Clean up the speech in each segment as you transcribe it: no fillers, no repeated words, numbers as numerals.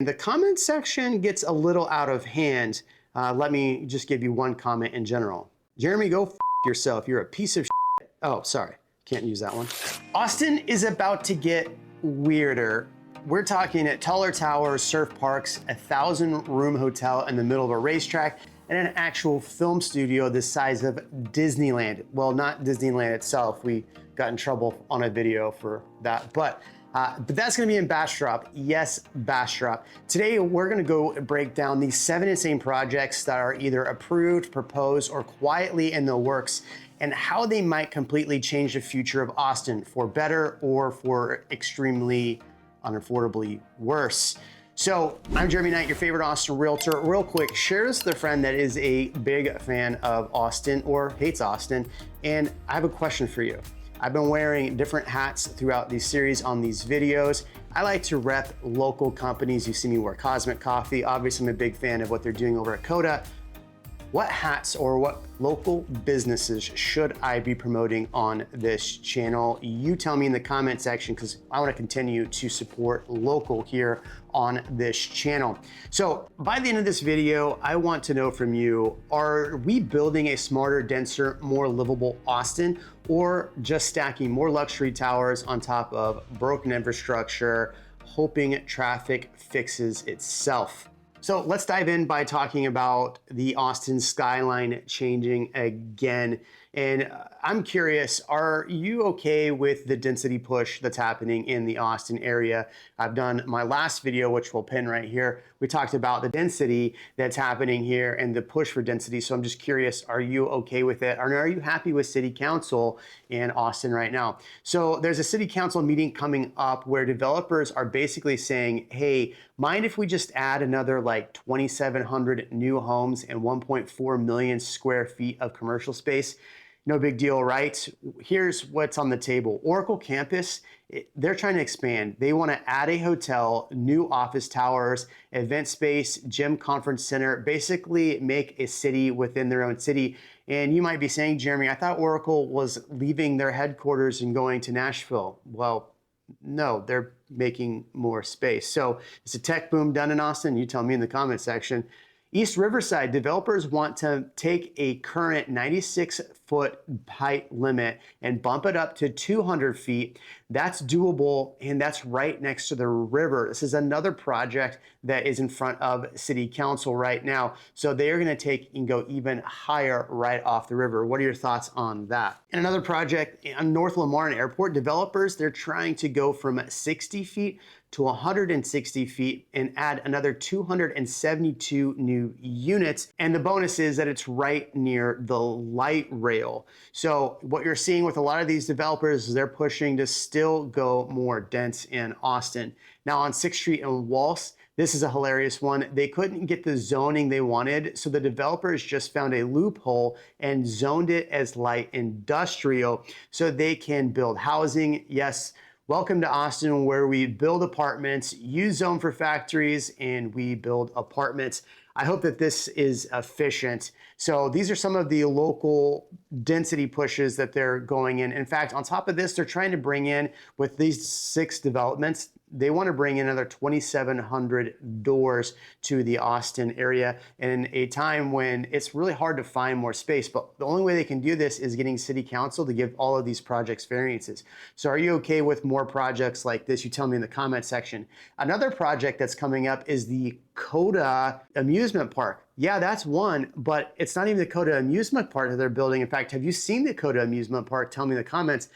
The comment section gets a little out of hand. Let me just give you one comment in general. Jeremy, go f yourself. You're a piece of shit. Oh, sorry. Can't use that one. Austin is about to get weirder. We're talking at taller towers, surf parks, 1,000-room hotel in the middle of a racetrack, and an actual film studio the size of Disneyland. Well, not Disneyland itself. We got in trouble on a video for that, but that's gonna be in Bastrop. Yes, Bastrop. Today, we're gonna go break down these 7 insane projects that are either approved, proposed, or quietly in the works, and how they might completely change the future of Austin for better or for extremely unaffordably worse. So I'm Jeremy Knight, your favorite Austin realtor. Real quick, share this with a friend that is a big fan of Austin or hates Austin. And I have a question for you. I've been wearing different hats throughout these series on these videos. I like to rep local companies. You see me wear Cosmic Coffee. Obviously, I'm a big fan of what they're doing over at Coda. What hats or what local businesses should I be promoting on this channel? You tell me in the comment section, because I want to continue to support local here on this channel. So by the end of this video, I want to know from you, are we building a smarter, denser, more livable Austin, or just stacking more luxury towers on top of broken infrastructure, hoping traffic fixes itself? So let's dive in by talking about the Austin skyline changing again. And I'm curious, are you okay with the density push that's happening in the Austin area? I've done my last video, which we'll pin right here. We talked about the density that's happening here and the push for density. So I'm just curious, are you okay with it? Or are you happy with City Council in Austin right now? So there's a City Council meeting coming up where developers are basically saying, hey, mind if we just add another like 2,700 new homes and 1.4 million square feet of commercial space? No big deal, right? Here's what's on the table. Oracle Campus, they're trying to expand. They want to add a hotel, new office towers, event space, gym, conference center, basically make a city within their own city. And you might be saying, Jeremy, I thought Oracle was leaving their headquarters and going to Nashville. Well, no, they're making more space. So it's a tech boom done in Austin. You tell me in the comment section. East Riverside, developers want to take a current 96-foot height limit and bump it up to 200 feet. That's doable, and that's right next to the river. This is another project that is in front of City Council right now. So they are gonna take and go even higher right off the river. What are your thoughts on that? And another project on North Lamar Airport, developers, they're trying to go from 60 feet to 160 feet and add another 272 new units. And the bonus is that it's right near the light rail. So what you're seeing with a lot of these developers is they're pushing to still go more dense in Austin. Now on 6th Street and Walsh, this is a hilarious one. They couldn't get the zoning they wanted, so the developers just found a loophole and zoned it as light industrial so they can build housing. Yes, welcome to Austin, where we build apartments, you zone for factories, and we build apartments. I hope that this is efficient. So these are some of the local density pushes that they're going in. In fact, on top of this, they're trying to bring in, with these 6 developments, they want to bring in another 2,700 doors to the Austin area in a time when it's really hard to find more space. But the only way they can do this is getting City Council to give all of these projects variances. So are you okay with more projects like this? You tell me in the comment section. Another project that's coming up is the Coda Amusement Park. Yeah, that's one, but it's not even the Coda Amusement Park that they're building. In fact, have you seen the Coda Amusement Park? Tell me in the comments.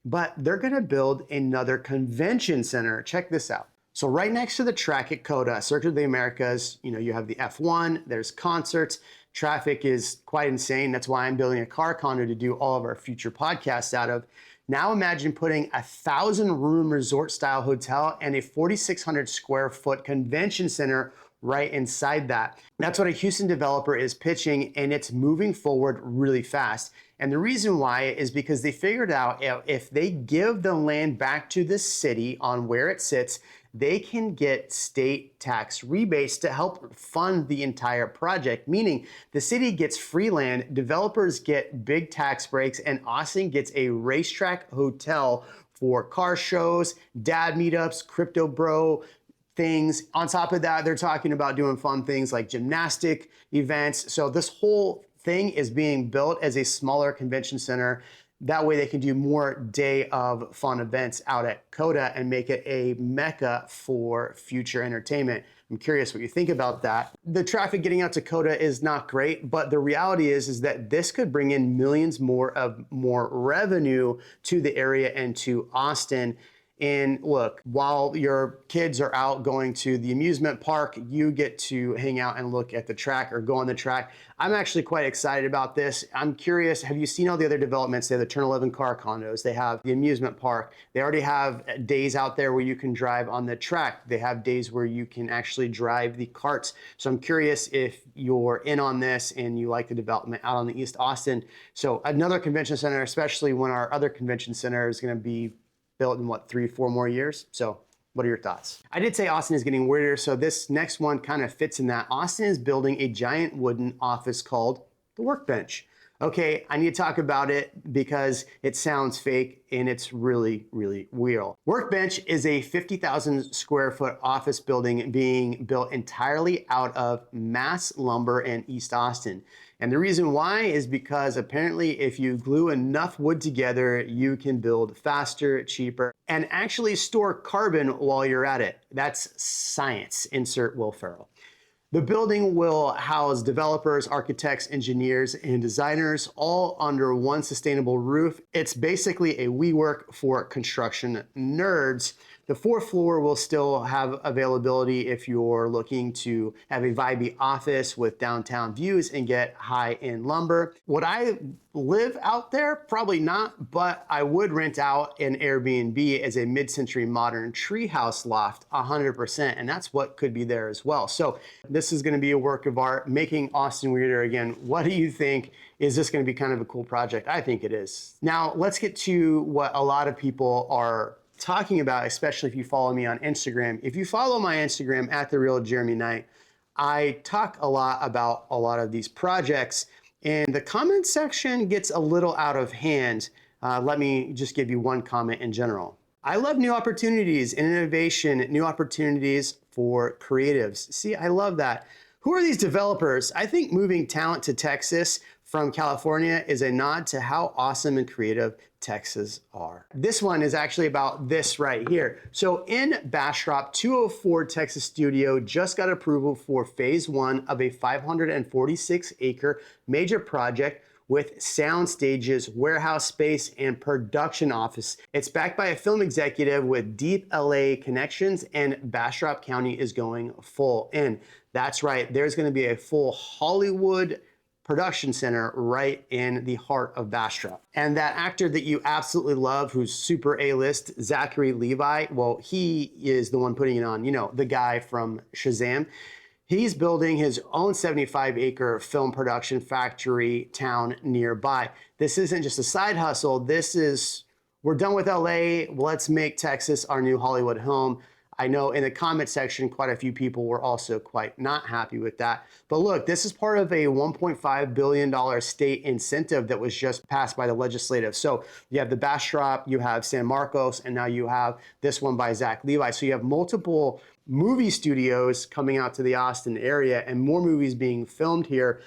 But they're gonna build another convention center. Check this out. So right next to the track at Coda, Circuit of the Americas, you have the F1, there's concerts, traffic is quite insane. That's why I'm building a car condo to do all of our future podcasts out of. Now imagine putting a 1,000-room resort-style hotel and a 4,600 square foot convention center right inside that. That's what a Houston developer is pitching, and it's moving forward really fast. And the reason why is because they figured out if they give the land back to the city on where it sits, they can get state tax rebates to help fund the entire project, meaning the city gets free land, developers get big tax breaks, and Austin gets a racetrack hotel for car shows, dad meetups, crypto bro, things. On top of that, they're talking about doing fun things like gymnastic events. So this whole thing is being built as a smaller convention center. That way they can do more day of fun events out at CODA and make it a mecca for future entertainment. I'm curious what you think about that. The traffic getting out to CODA is not great, but the reality is that this could bring in millions more revenue to the area and to Austin. And look, while your kids are out going to the amusement park, you get to hang out and look at the track or go on the track. I'm actually quite excited about this. I'm curious, have you seen all the other developments? They have the Turn 11 car condos. They have the amusement park. They already have days out there where you can drive on the track. They have days where you can actually drive the carts. So I'm curious if you're in on this and you like the development out on the East Austin. So another convention center, especially when our other convention center is going to be built in what, 3-4 more years? So what are your thoughts? I did say Austin is getting weirder, so this next one kind of fits in that. Austin is building a giant wooden office called the Workbench. Okay, I need to talk about it because it sounds fake and it's really, really real. Workbench is a 50,000 square foot office building being built entirely out of mass lumber in East Austin. And the reason why is because apparently if you glue enough wood together, you can build faster, cheaper, and actually store carbon while you're at it. That's science. Insert Will Ferrell. The building will house developers, architects, engineers, and designers all under one sustainable roof. It's basically a WeWork for construction nerds. The fourth floor will still have availability if you're looking to have a vibey office with downtown views and get high-end lumber. Would I live out there? Probably not, but I would rent out an Airbnb as a mid-century modern treehouse loft 100%, and that's what could be there as well. So this is gonna be a work of art, making Austin weirder again. What do you think? Is this gonna be kind of a cool project? I think it is. Now, let's get to what a lot of people are talking about, especially if you follow me on Instagram. If you follow my Instagram at The Real Jeremy Knight, I talk a lot about a lot of these projects, and the comment section gets a little out of hand. Let me just give you one comment in general. I love new opportunities and innovation, new opportunities for creatives. See, I love that. Who are these developers? I think moving talent to Texas from California is a nod to how awesome and creative Texas are. This one is actually about this right here. So in Bastrop, 204 Texas Studio just got approval for phase 1 of a 546-acre major project with sound stages, warehouse space, and production office. It's backed by a film executive with deep LA connections, and Bastrop County is going full in. That's right, there's gonna be a full Hollywood production center right in the heart of Bastrop. And that actor that you absolutely love, who's super A-list, Zachary Levi, well, he is the one putting it on, you know, the guy from Shazam. He's building his own 75-acre film production factory town nearby. This isn't just a side hustle. This is, we're done with LA. Let's make Texas our new Hollywood home. I know in the comment section, quite a few people were also quite not happy with that. But look, this is part of a $1.5 billion state incentive that was just passed by the legislative. So you have the Bastrop, you have San Marcos, and now you have this one by Zach Levi. So you have multiple movie studios coming out to the Austin area and more movies being filmed here.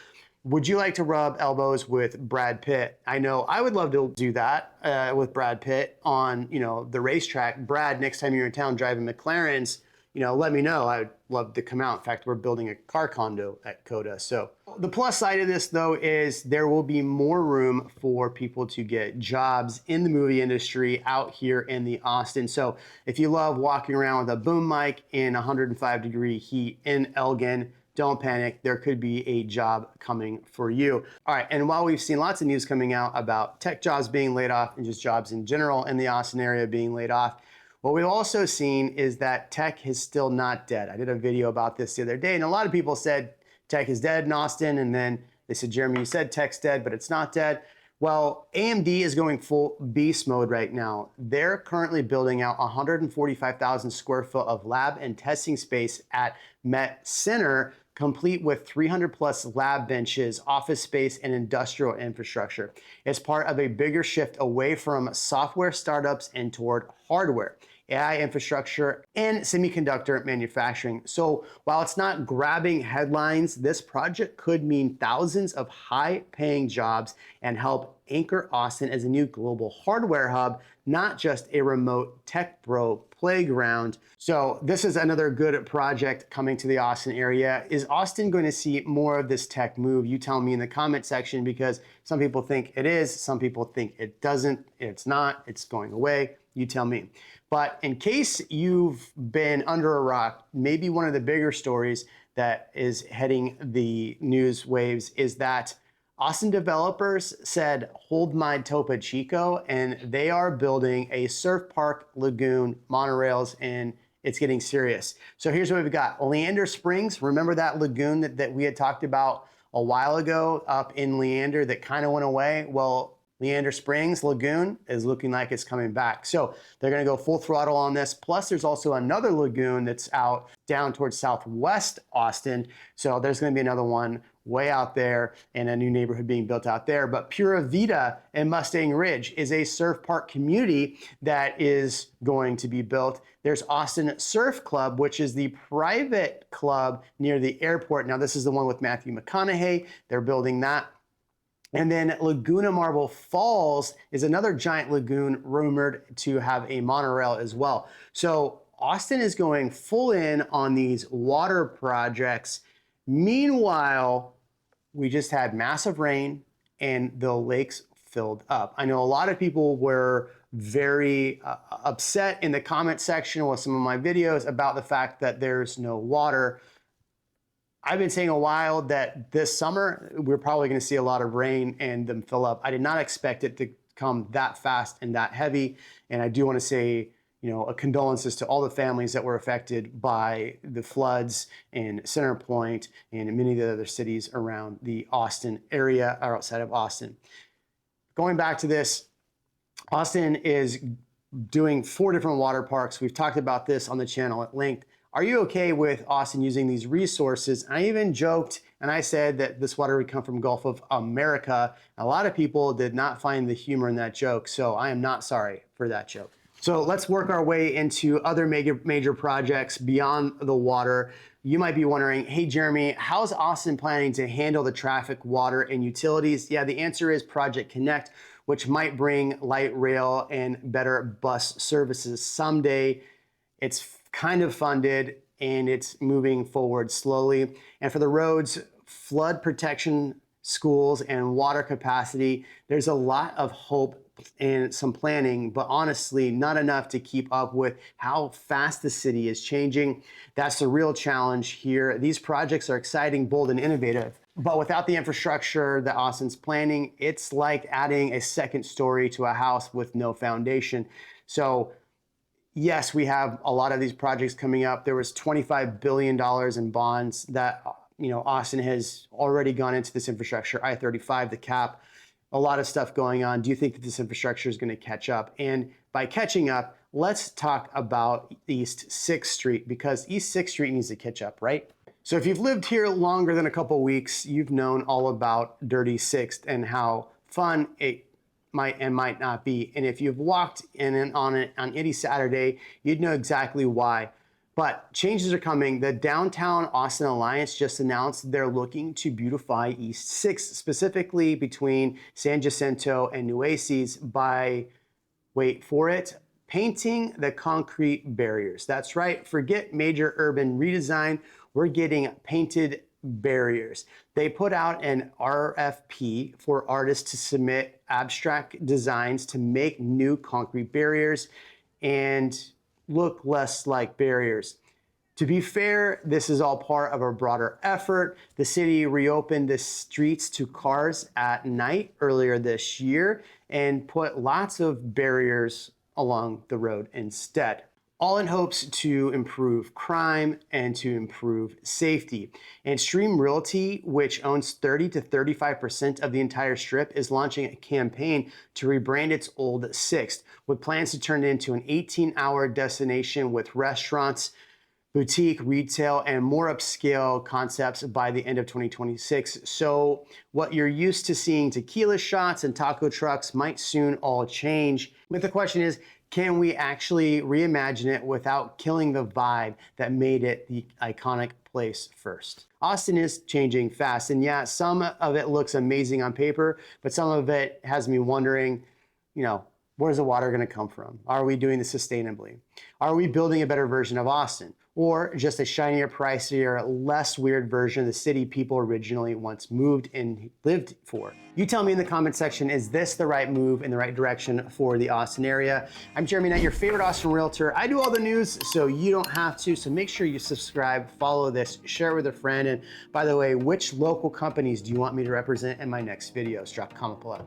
Would you like to rub elbows with Brad Pitt? I know I would love to do that with Brad Pitt on, you know, the racetrack. Brad, next time you're in town driving McLarens, you know, let me know. I'd love to come out. In fact, we're building a car condo at CODA. So the plus side of this, though, is there will be more room for people to get jobs in the movie industry out here in the Austin. So if you love walking around with a boom mic in 105-degree heat in Elgin, don't panic, there could be a job coming for you. All right, and while we've seen lots of news coming out about tech jobs being laid off and just jobs in general in the Austin area being laid off, what we've also seen is that tech is still not dead. I did a video about this the other day, and a lot of people said tech is dead in Austin, and then they said, Jeremy, you said tech's dead, but it's not dead. Well, AMD is going full beast mode right now. They're currently building out 145,000 square foot of lab and testing space at Met Center, complete with 300 plus lab benches, office space, and industrial infrastructure. It's part of a bigger shift away from software startups and toward hardware. AI infrastructure, and semiconductor manufacturing. So while it's not grabbing headlines, this project could mean thousands of high-paying jobs and help anchor Austin as a new global hardware hub, not just a remote tech bro playground. So this is another good project coming to the Austin area. Is Austin going to see more of this tech move? You tell me in the comment section, because some people think it is, some people think it doesn't, it's not, it's going away. You tell me. But in case you've been under a rock, maybe one of the bigger stories that is heading the news waves is that Austin developers said, hold my Topo Chico, and they are building a surf park, lagoon, monorails, and it's getting serious. So here's what we've got. Leander Springs, remember that lagoon that we had talked about a while ago up in Leander that kind of went away? Well, Leander Springs Lagoon is looking like it's coming back. So they're gonna go full throttle on this. Plus there's also another lagoon that's out down towards southwest Austin. So there's gonna be another one way out there and a new neighborhood being built out there. But Pura Vida and Mustang Ridge is a surf park community that is going to be built. There's Austin Surf Club, which is the private club near the airport. Now this is the one with Matthew McConaughey. They're building that. And then Laguna Marble Falls is another giant lagoon rumored to have a monorail as well. So Austin is going full in on these water projects. Meanwhile, we just had massive rain and the lakes filled up. I know a lot of people were very upset in the comment section with some of my videos about the fact that there's no water. I've been saying a while that this summer, we're probably gonna see a lot of rain and them fill up. I did not expect it to come that fast and that heavy. And I do wanna say, a condolences to all the families that were affected by the floods in Center Point and many of the other cities around the Austin area or outside of Austin. Going back to this, Austin is doing 4 different water parks. We've talked about this on the channel at length. Are you okay with Austin using these resources? I even joked and I said that this water would come from Gulf of America. A lot of people did not find the humor in that joke, so I am not sorry for that joke. So let's work our way into other major projects beyond the water. You might be wondering, hey Jeremy, how's Austin planning to handle the traffic, water, and utilities? Yeah, the answer is Project Connect, which might bring light rail and better bus services someday. It's kind of funded and it's moving forward slowly. And for the roads, flood protection, schools, and water capacity, there's a lot of hope and some planning, but honestly, not enough to keep up with how fast the city is changing. That's the real challenge here. These projects are exciting, bold, and innovative, but without the infrastructure that Austin's planning, it's like adding a second story to a house with no foundation. So yes, we have a lot of these projects coming up. There was $25 billion in bonds that Austin has already gone into this infrastructure, I-35, the cap, a lot of stuff going on. Do you think that this infrastructure is going to catch up? And by catching up, let's talk about East 6th Street, because East 6th Street needs to catch up, right? So if you've lived here longer than a couple weeks, you've known all about Dirty Sixth and how fun it might and might not be. And if you've walked in and on it on any Saturday, you'd know exactly why. But changes are coming. The Downtown Austin Alliance just announced they're looking to beautify East 6th, specifically between San Jacinto and Nueces by, wait for it, painting the concrete barriers. That's right, forget major urban redesign. We're getting painted barriers. They put out an RFP for artists to submit abstract designs to make new concrete barriers and look less like barriers. To be fair, this is all part of a broader effort. The city reopened the streets to cars at night earlier this year and put lots of barriers along the road instead, all in hopes to improve crime and to improve safety. And Stream Realty, which owns 30 to 35% of the entire strip, is launching a campaign to rebrand its old 6th, with plans to turn it into an 18-hour destination with restaurants, boutique, retail, and more upscale concepts by the end of 2026. So what you're used to seeing tequila shots and taco trucks might soon all change. But the question is, Can we actually reimagine it without killing the vibe that made it the iconic place first? Austin is changing fast, and yeah, some of it looks amazing on paper, but some of it has me wondering, where's the water going to come from? Are we doing this sustainably? Are we building a better version of Austin? Or just a shinier, pricier, less weird version of the city people originally once moved and lived for? You tell me in the comment section, is this the right move in the right direction for the Austin area? I'm Jeremy Knight, your favorite Austin realtor. I do all the news, so you don't have to. So make sure you subscribe, follow this, share it with a friend. And by the way, which local companies do you want me to represent in my next videos? Drop a comment below.